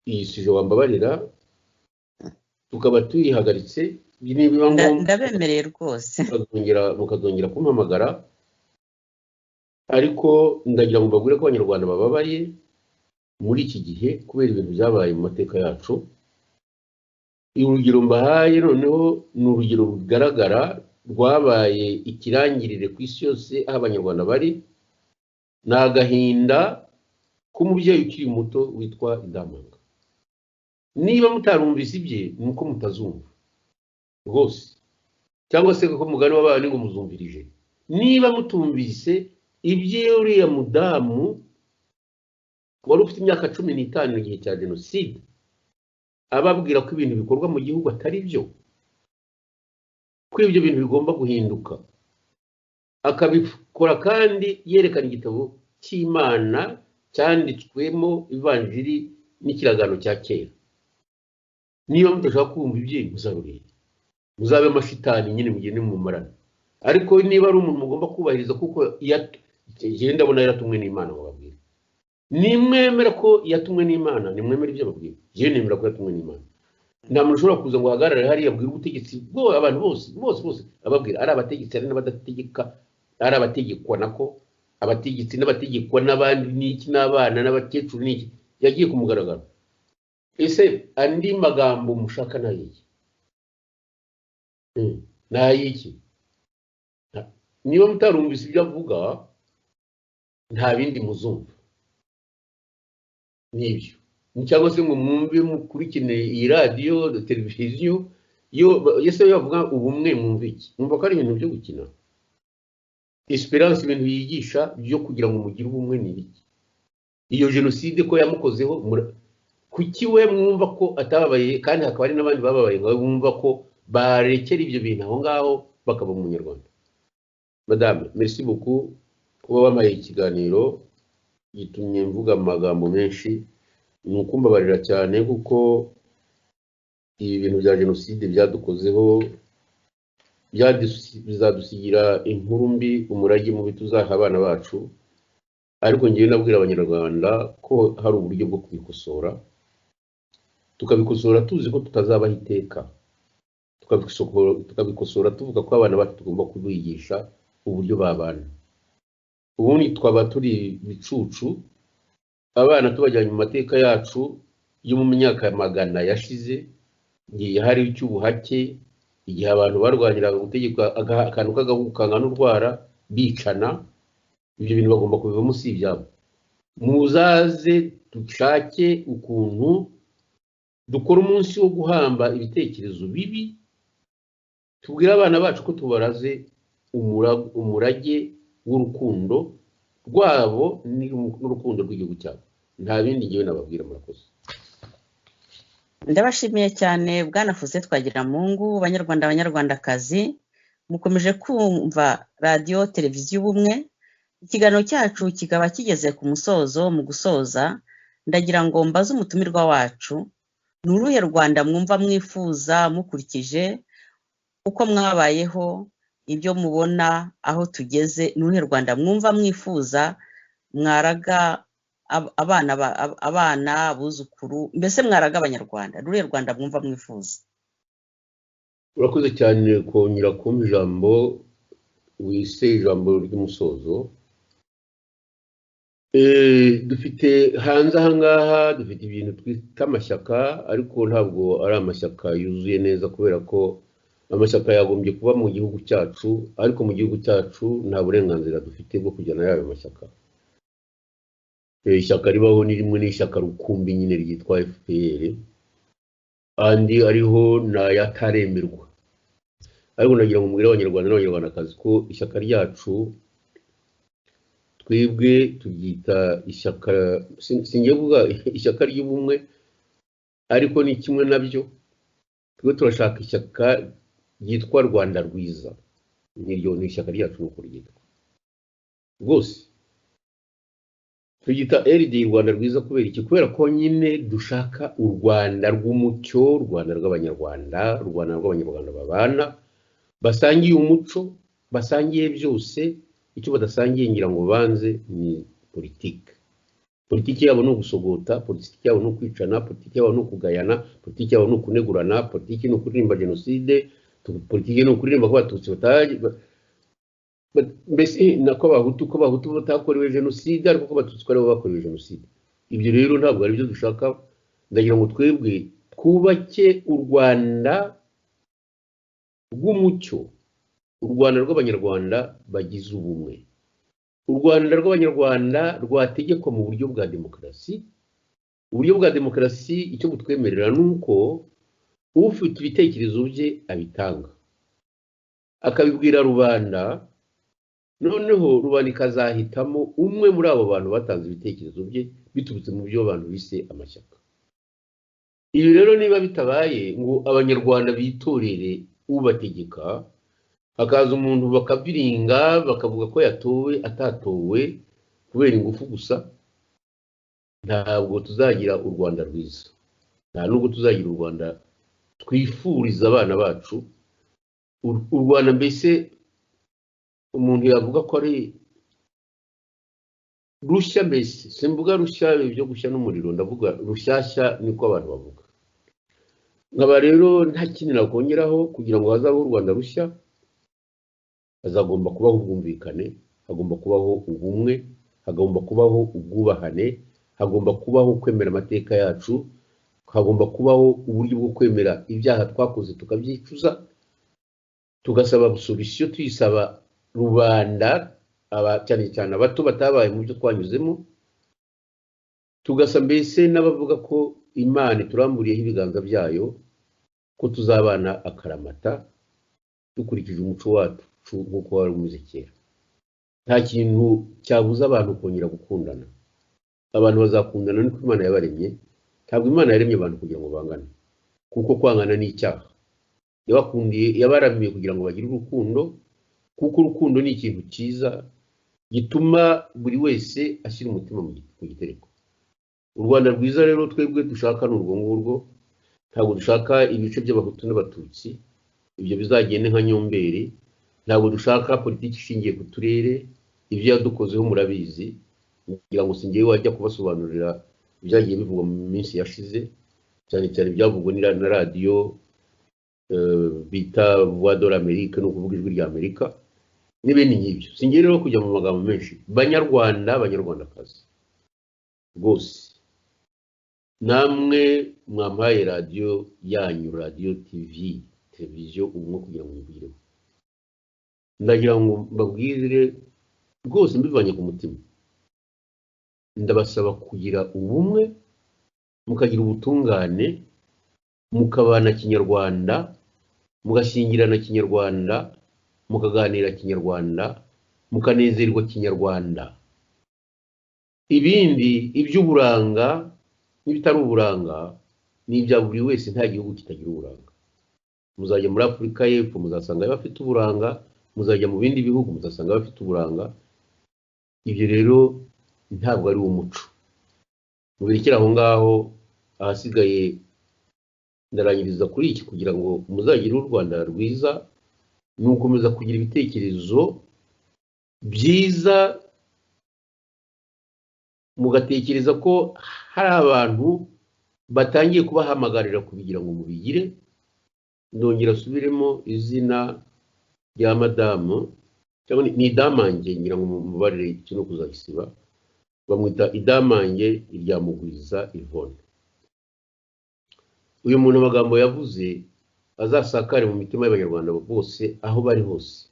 iyi sije wambabarira tukaba tuyihagaritse niba ngombwa ndabemereye rwose mukazongera kumpamagara, ariko ndagira ngo mbabwire ko abanyarwanda bababaye muri iki gihe kubera ibintu byabaye mu mateka yacu. Urugero mbahaye noneho ni urugero rugaragara rwabaye ikirangirire ku isi yose aho abanyarwanda bari. Ni agahinda k'umubyeyi ukiri muto witwa Idamanga. Niba mutarumvise ibye ni uko mutazumva rwose, cyangwa se ko mugani w'abana ngo muzumvirije. Niba mutumvise ibye uriya mudamu wari ufite imyaka 15 mu gihe cya jenoside ababwira ko ibintu bikorwa mu gihugu atari byo, ko ibyo bintu bigomba guhinduka, akabikora kandi yerekana igitabo cy'Imana cyanditswemo ivanjiri n'ikiragano cya kera. Niba mutashaka kumva ibye muzarurire, muzabe amashitani nyine mugende mu marana, ariko niba ari umuntu mugomba kubahiriza kuko yagenda abona yaratumwe n'Imana bababwira. Nimwemera ko yatumwe n'Imana nimwemera ibyo babwira. Je nemera ko yatumwe n'Imana. Nta muntu ushobora kuza ngo hagarare hari yabwira ubutegetsi bwo abantu bose ababwira ari abategetsi ari n'abadategeka ari abategekwa nako abategetsi n'abategekwa n'abandi n'iki n'abana n'abakecuru n'iki yagiye kumugaragara. Ese andi magambo mushaka nayiki nayiki niba mutarumvise ibyo avuga nta bindi muzumva nibyo, cyangwa se ngo mwumve mukurikine iyi radio televiziyo yese yavuga ubumwe mwumve iki, mwumva ko ari ibintu byo gukina. Esperance ibintu yigisha byo kugira ngo mugire ubumwe ni iki? Iyo jenoside ko yamukozeho kuki we mwumva ko atababaye kandi hakaba ari n'abandi bababaye ngo bumva ko barekera ibyo bintu aho ngaho bakaba mu Nyarwanda. Madame merci beaucoup kuba wamaye ikiganiro gitumye mvuga amagambo menshi. Nuko mbabarira cyane kuko ibi bintu bya jenoside byadukozeho bizadusigira inkuru mbi, umurage mubi tuzaha abana bacu. Ariko ngiye nabwira abanyarwanda ko hari uburyo bwo kubikosora, tukabikosora tuzi ko tutazabaho iteka, tukabikosora tuvuga ko abana bacu tugomba kubigisha uburyo babana. Ubundi twaba turi bicucu abana tubajyanye mu mateka yacu yo mu myaka magana yashize, ngiye hari icyubuhake igihe abantu barwanyiraga gutegeka akantu k'agahukanga n'urwara bicana. Ibyo bintu bagomba kubivamo si ibyabo. Muzaze dushake ukuntu dukora umunsi wo guhamba ibitekerezo bibi, tubwira abana bacu ko tubaraze umurage w'urukundo rwabo n'urukundo rw'igihugu cyabo. Nta bindi ngiye nababwira. Murakoze. Ndabashimiye cyane Bwana Fuze Twagiramungu. Banyarwandakazi mukomeje kumva radio televiziyo ubumwe. Ikiganiro cyacu kikaba kigeze ku musozo. Mu gusoza ndagira ngo mbaze umutumirwa wacu ni uruhe Rwanda mwumva mwifuza mukurikije uko mwabayeho, ibyo mubona aho tugeze? Ni uruhe Rwanda mwumva mwifuza mwaraga abana abuzukuru, mbese mwaraga abanyarwanda? Ni uruhe Rwanda mwumva mwifuza? Urakoze cyane kongera kumva ijambo wise ijambo ry'umusozo. Dufite hanze aha ngaha dufite ibintu twita amashyaka, ariko ntabwo ari amashyaka yuzuye neza kubera ko amashyaka yagombye kuba mu gihugu cyacu, ariko mu gihugu cyacu nta burenganzira dufite bwo kujyana yayo mashyaka. Ishyaka ribaho ni rimwe n'ishyaka rukumbi nyine ryitwa FPR, andi ariho n'ayataremerwa. ariko nagira ngo mubwire abanyarwanda n'abanyarwandakazi ko ishyaka ryacu twebwe turyita ishyaka, singiye kuvuga ishyaka ry'ubumwe, ariko ni kimwe nabyo. Twe turashaka ishyaka ryitwa Rwanda rwiza, niryo ni ishyaka ryacu nuko ryitwa rwose. Tugita RD Rwanda rwiza kubera iki? Kubera ko nyine dushaka u Rwanda rw'umucyo, u Rwanda rw'abanyarwanda, u Rwanda rw'abanyarwanda babana, basangiye umuco, basangiye byose. Icyo badasangiye ngira ngo banze ni politike. Politiki yabo ni ugusogota, politiki yabo ni ukwicana, politiki yabo ni ukugayana, politiki yabo ni ukunegurana, politiki ni ukuririmba jenoside, politiki ni ukuririmba ko Abatutsi mbese nako Abahutu batakorewe jenoside, ariko ko Abatutsi ko aribo bakorewe jenoside. Ibyo rero ntabwo ari byo dushaka. Ndagira ngo twebwe twubake u Rwanda rw'umucyo, u Rwanda rw'abanyarwanda bagize ubumwe, u Rwanda rw'abanyarwanda rwategekwa mu buryo bwa demokarasi. Uburyo bwa demokarasi icyo butwemerera nuko ufite ibitekerezo bye abitanga, akabibwira rubanda, noneho rubanda ikazahitamo umwe muri abo bantu batanze ibitekerezo bye biturutse mu byo abantu bise amashyaka. Ibi rero niba bitabaye ngo abanyarwanda bitorere ubategeka, hakaza umuntu bakabiringa bakavuga ko yatowe atatowe kubera ingufu gusa, ntabwo tuzagira u Rwanda rwiza, nta nubwo tuzagira u Rwanda twifuriza abana bacu. U Rwanda mbese umuntu yavuga ko ari rushya, mbese simvuga rushya ibyo gushya n'umuriro, ndavuga rushyashya, niko abantu bavuga. Nkaba rero nta kindi nakongeraho kugira ngo hazabeho u Rwanda rushya. Hazagomba kubaho ubwumvikane, hagomba kubaho ubumwe, hagomba kubaho ubwubahane, hagomba kubaho kwemera amateka yacu, hagomba kubaho uburyo bwo kwemera ibyaha twakoze tukabyicuza, tugasaba solution, tuyisaba rubanda, cyane cyane abato batabaye mu byo twanyuzemo, tugasa mbese n'abavuga ko Imana turamburiyeho ibiganza byayo, ko tuzabana akaramata dukurikije umuco wacu nk'uko wari umeze kera. Nta kintu cyabuza abantu kongera gukundana. Abantu bazakundana niko Imana yabaremye. Ntabwo Imana yaremye abantu kugira ngo bangane, kuko kwangana ni icyaha. Yabaramiye kugira ngo bagire urukundo, kuko urukundo ni ikintu cyiza gituma buri wese ashyira umutima ku gitereko. U Rwanda rwiza rero twebwe dushaka ni urwo ngurwo. Ntabwo dushaka ibice by'Abahutu n'Abatutsi, ibyo bizagende nka Nyomberi. Ntabwo dushaka politiki ishingiye ku turere, ibyo yadukozeho murabizi, kugira ngo singiye wajya kubasobanurira ibyagiye bivugwa mu minsi yashize, cyane cyane byavugwa na radiyo bita Voix de l'Amérique, no kuvuga ijwi rya Amerika n'ibindi nk'ibyo. Singiye rero kujya mu magambo menshi. Banyarwanda, banyarwandakazi, rwose namwe mwampaye radiyo yanyu, radiyo televiziyo Ubumwe, kugira ngo mubigireho. Ndagira ngo mbabwire rwose mbivanye ku mutima, ndabasaba kugira ubumwe, mukagira ubutungane, mukabana kinyarwanda, mugashyingirana kinyarwanda, mukaganira kinyarwanda, mukanezerwa kinyarwanda. Ibindi iby'uburanga n'ibitari uburanga ni ibya buri wese, nta gihugu kitagira uburanga. Muzajya muri Afurika y'Epfo muzasanga bafite uburanga, muzajya mu bindi bihugu muzasanga bafite uburanga. Ibyo rero ntabwo ari umuco. Mubirekera aho ngaho. Ahasigaye ndarangiriza kuri iki kugira ngo muzagire u Rwanda rwiza, ni ukomeza kugira ibitekerezo byiza, mugatekereza ko hari abantu batangiye kubahamagarira kubigira ngo mubigire. Ndongera asubiremo izina rya madamu, cyangwa ni Idamange, ngira ngo mubarire icyo no kuzagisiba, bamwita Idamange irya Mugwiza Yvonne. Uyu muntu amagambo yavuze azasakare mu mitima y'Abanyarwanda bose aho bari hose.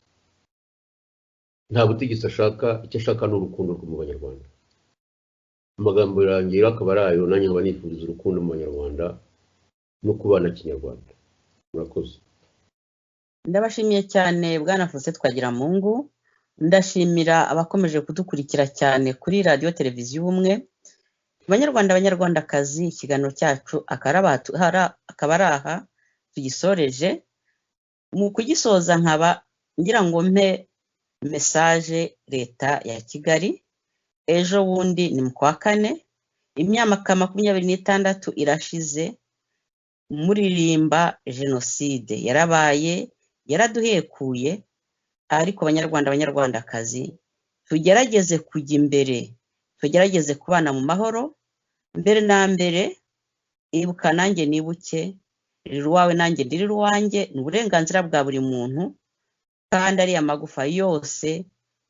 Nta butegetsi ashaka, icyo ashaka ni urukundo rwo mu Banyarwanda. Amagambo yarangira akaba ari ayo, nanjye nkaba nifuriza urukundo mu Banyarwanda no kubana kinyarwanda. Murakoze. ndabashimiye cyane bwana Faustin Twagiramungu, ndashimira abakomeje kudukurikira cyane kuri radio televiziyo ubumwe. Abanyarwandakazi, ikiganiro cyacu akaba ari aha tugisoreje. Mu kugisoza nkaba ngira ngo mpe message leta ya Kigali. Ejo bundi ni mu kwa kane, imyaka 26 irashize muririmba jenoside yarabaye, yaraduhekuye, ariko abanyarwandakazi tugerageze kujya imbere, tugerageze kubana mu mahoro. Mbere na mbere ibuka nanjye nibuke, riri wawe nanjye ndiri ruwanjye, ni uburenganzira bwa buri muntu, kandi ari amagufa yose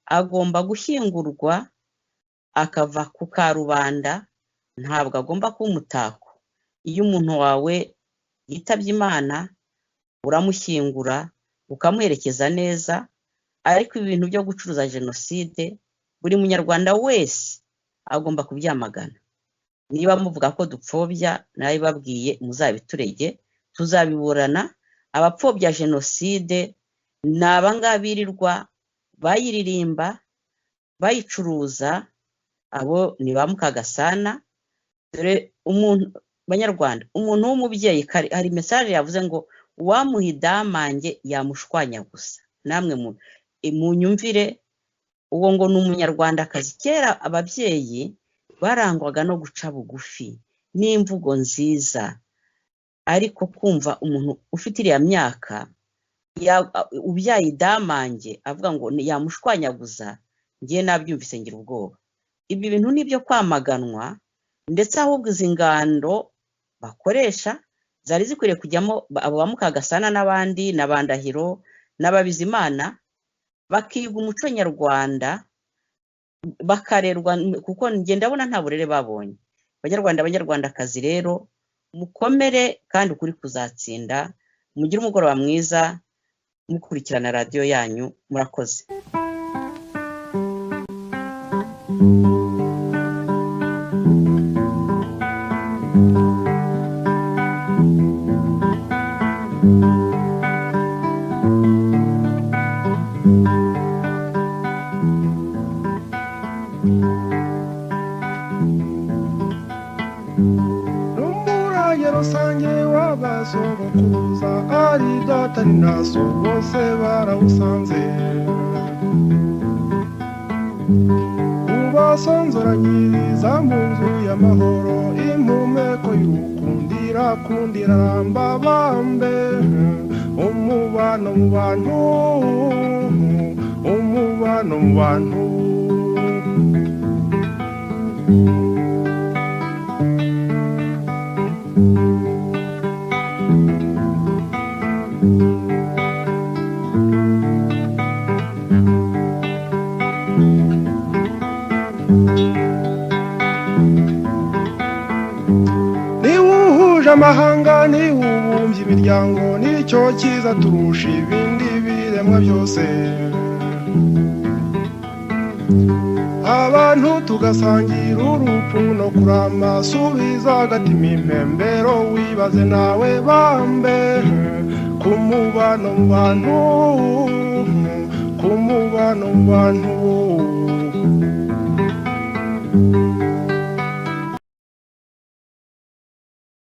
agomba gushyingurwa akava ku karubanda, ntabwo agomba kuba umutako. Iyo umuntu wawe yitabye Imana uramushyingura ukamuherekeza neza, ariko ibintu byo gucuruza jenoside buri munyarwanda wese agomba kubyamagana. Niba muvuga ko dupfobya, nawe babwiye muzabiturege, tuzabiburana. Abapfobya jenoside ni abangabirirwa bayiririmba bayicuruza, abo ni ba Mukagasana. Dore banyarwanda, umuntu w'umubyeyi, hari message yavuze ngo uwamuhidamange yamushwanya gusa. Namwe mu nyumvire, uwo ngo ni umunyarwandakazi. Kera ababyeyi barangwaga no guca bugufi n'imvugo nziza, ariko kumva umuntu ufite iriya myaka ubyaye idamange avuga ngo yamushwanyaguza, ngiye nabyumvise ngira ubwoba. Ibi bintu nibyo kwamaganwa, ndetse ahubwo izi ngando bakoresha zari zikwiriye kujyamo abo ba Mukagasana n'abandi n'abandahiro n'ababizimana, bakiga umuco nyarwanda bakarerwa, kuko nge ndabona nta burere babonye. Abanyarwandakazi rero mukomere, kandi ukuri kuzatsinda. Mugire umugoroba mwiza mukurikirana radio yanyu. Murakoze. Sogokuza ari data ni naso bose barawusanze, ubasonzoranyiriza mu nzu y'amahoro, impumeko y'ukundira kundira ramba bambe, umubano mu bantu, umubano mu bantu. Amahanga ni ubumbye imiryango, nicyo cyiza turusha ibindi biremwa byose. Abantu tugasangira urupfu no kurama, subiza agatima impembero, wibaze nawe bambe, ku mubano mu bantu, ku mubano mu bantu.